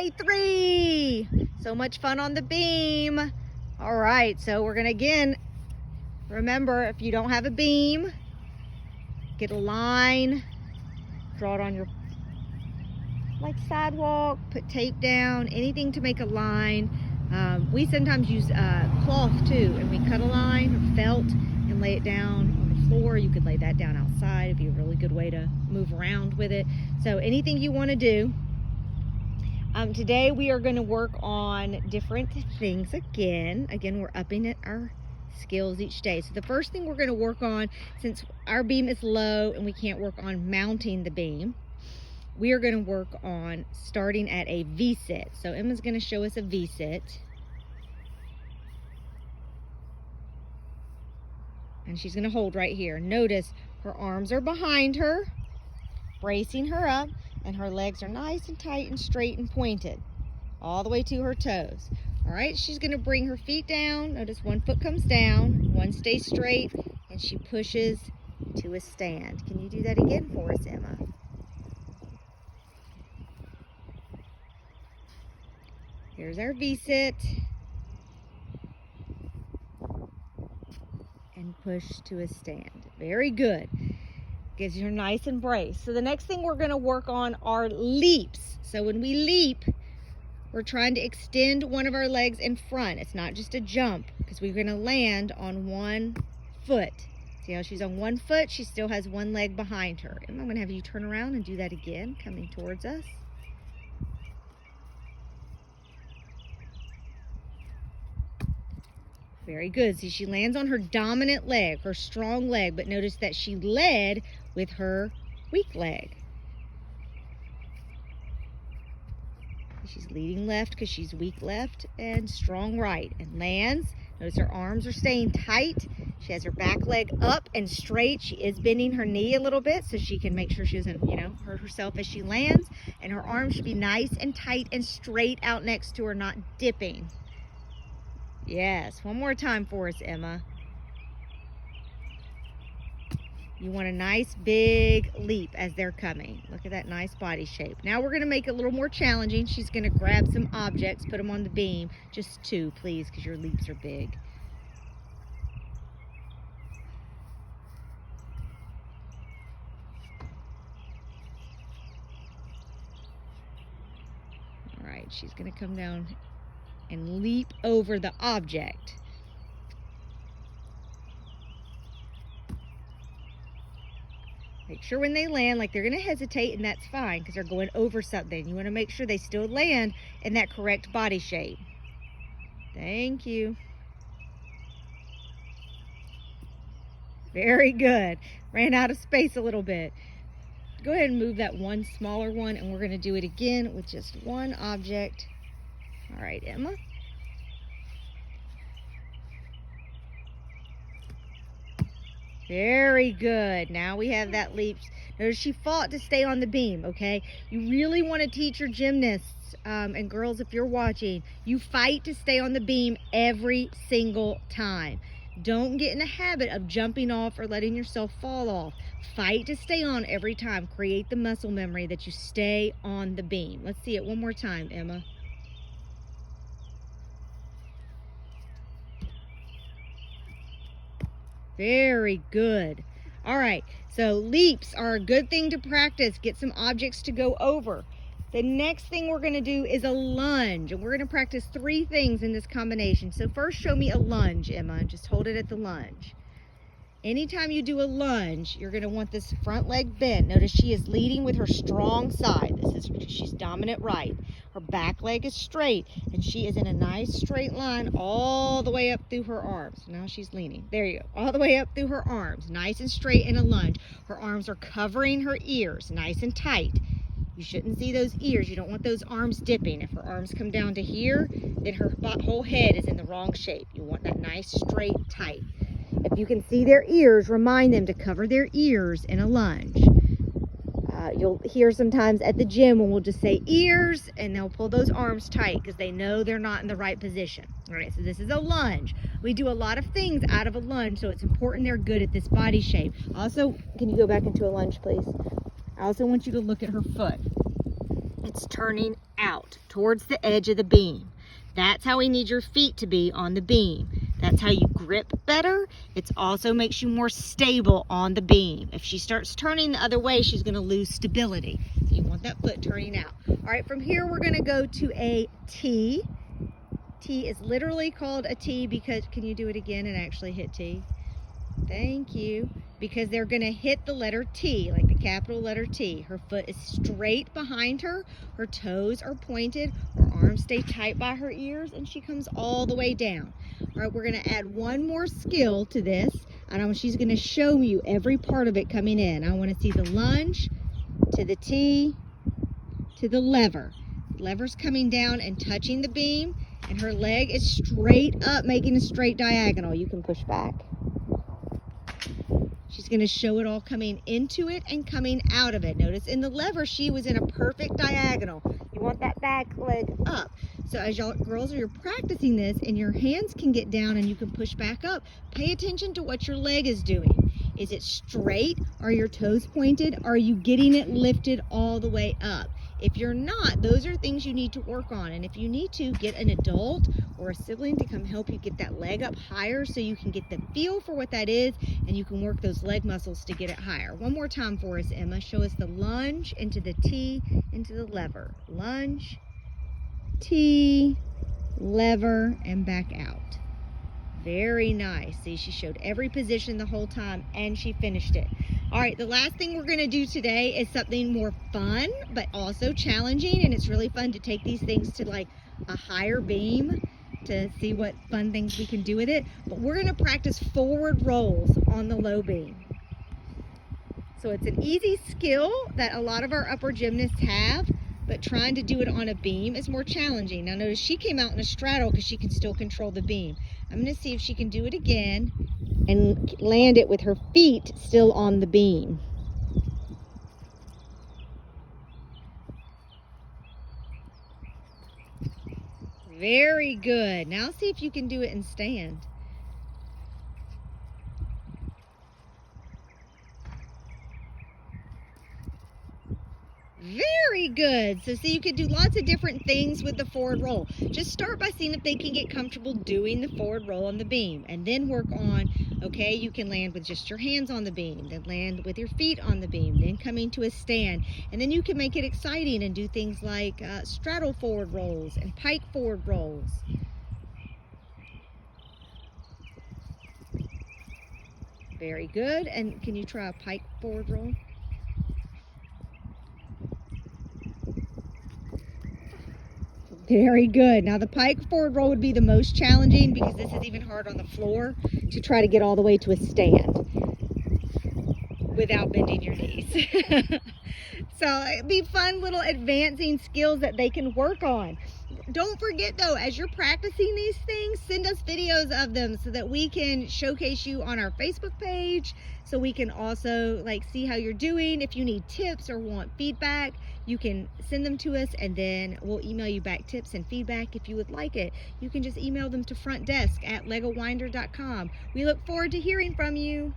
Day 3. So much fun on the beam. All right, so we're gonna again, remember, if you don't have a beam, get a line, draw it on your like sidewalk, put tape down, anything to make a line. We sometimes use cloth too, and we cut a line or felt and lay it down on the floor. You could lay that down outside. It'd be a really good way to move around with it. So anything you want to do. Today we are going to work on different things again. We're upping at our skills each day. So the first thing we're going to work on, since our beam is low and we can't work on mounting the beam, we are going to work on starting at a V-sit. So Emma's going to show us a V-sit. And she's going to hold right here. Notice her arms are behind her, bracing her up, and her legs are nice and tight and straight and pointed all the way to her toes. All right, she's going to bring her feet down. Notice one foot comes down, one stays straight, and she pushes to a stand. Can you do that again for us, Emma? Here's our V-sit. And push to a stand. Very good. Gives you nice and braced. So the next thing we're going to work on are leaps. So when we leap, we're trying to extend one of our legs in front. It's not just a jump, because we're going to land on one foot. See how she's on one foot? She still has one leg behind her. And I'm going to have you turn around and do that again, coming towards us. Very good. See, she lands on her dominant leg, her strong leg, but notice that she led with her weak leg. She's leading left because she's weak left and strong right, and lands. Notice her arms are staying tight. She has her back leg up and straight. She is bending her knee a little bit so she can make sure she doesn't, hurt herself as she lands. And her arms should be nice and tight and straight out next to her, not dipping. Yes, one more time for us, Emma. You want a nice big leap as they're coming. Look at that nice body shape. Now we're going to make it a little more challenging. She's going to grab some objects, put them on the beam. Just 2, please, because your leaps are big. All right, she's going to come down and leap over the object. Make sure when they land, like they're going to hesitate, and that's fine because they're going over something. You want to make sure they still land in that correct body shape. Thank you. Very good. Ran out of space a little bit. Go ahead and move that one smaller one, and we're going to do it again with just one object. All right, Emma. Very good. Now we have that leap. Notice she fought to stay on the beam, okay? You really want to teach your gymnasts, and girls, if you're watching, you fight to stay on the beam every single time. Don't get in the habit of jumping off or letting yourself fall off. Fight to stay on every time. Create the muscle memory that you stay on the beam. Let's see it one more time, Emma. Very good. All right, so leaps are a good thing to practice. Get some objects to go over. The next thing we're going to do is a lunge, and we're going to practice 3 things in this combination. So first, show me a lunge, Emma. Just hold it at the lunge. Anytime you do a lunge, you're going to want this front leg bent. Notice she is leading with her strong side. She's dominant right. Her back leg is straight, and she is in a nice straight line all the way up through her arms. Now she's leaning. There you go. All the way up through her arms. Nice and straight in a lunge. Her arms are covering her ears, nice and tight. You shouldn't see those ears. You don't want those arms dipping. If her arms come down to here, then her whole head is in the wrong shape. You want that nice, straight, tight. If you can see their ears, remind them to cover their ears in a lunge. You'll hear sometimes at the gym when we'll just say ears, and they'll pull those arms tight because they know they're not in the right position. All right, so this is a lunge. We do a lot of things out of a lunge, so it's important they're good at this body shape. Also, can you go back into a lunge, please? I also want you to look at her foot. It's turning out towards the edge of the beam. That's how we need your feet to be on the beam. That's how you grip better. It also makes you more stable on the beam. If she starts turning the other way, she's going to lose stability. So you want that foot turning out. All right, from here we're going to go to a T. T is literally called a T because, can you do it again and actually hit T? Thank you. Because they're going to hit the letter T, like the capital letter T. Her foot is straight behind her. Her toes are pointed. Her arms stay tight by her ears, and she comes all the way down. All right, we're going to add one more skill to this. She's going to show you every part of it coming in. I want to see the lunge to the T to the lever. Lever's coming down and touching the beam, and her leg is straight up, making a straight diagonal. You can push back. She's going to show it all coming into it and coming out of it. Notice in the lever, she was in a perfect diagonal. You want that back leg up. So as y'all girls, you're practicing this and your hands can get down and you can push back up, pay attention to what your leg is doing. Is it straight? Are your toes pointed? Are you getting it lifted all the way up? If you're not, those are things you need to work on. And if you need to, get an adult or a sibling to come help you get that leg up higher so you can get the feel for what that is and you can work those leg muscles to get it higher. One more time for us, Emma. Show us the lunge into the T, into the lever. Lunge, T, lever, and back out. Very nice. See, she showed every position the whole time and she finished it. All right, the last thing we're going to do today is something more fun, but also challenging, and it's really fun to take these things to like a higher beam to see what fun things we can do with it. But we're going to practice forward rolls on the low beam. So it's an easy skill that a lot of our upper gymnasts have, but trying to do it on a beam is more challenging. Now notice she came out in a straddle because she can still control the beam. I'm going to see if she can do it again and land it with her feet still on the beam. Very good. Now see if you can do it and stand. Very good. So see, you can do lots of different things with the forward roll. Just start by seeing if they can get comfortable doing the forward roll on the beam, and then work on, okay, you can land with just your hands on the beam, then land with your feet on the beam, then coming to a stand, and then you can make it exciting and do things like straddle forward rolls and pike forward rolls. Very good. And can you try a pike forward roll? Very good. Now the pike forward roll would be the most challenging because this is even hard on the floor to try to get all the way to a stand without bending your knees. So it'd be fun little advancing skills that they can work on. Don't forget though, as you're practicing these things, send us videos of them so that we can showcase you on our Facebook page, so we can also like see how you're doing. If you need tips or want feedback, you can send them to us and then we'll email you back tips and feedback if you would like it. You can just email them to frontdesk@legowinder.com. We look forward to hearing from you.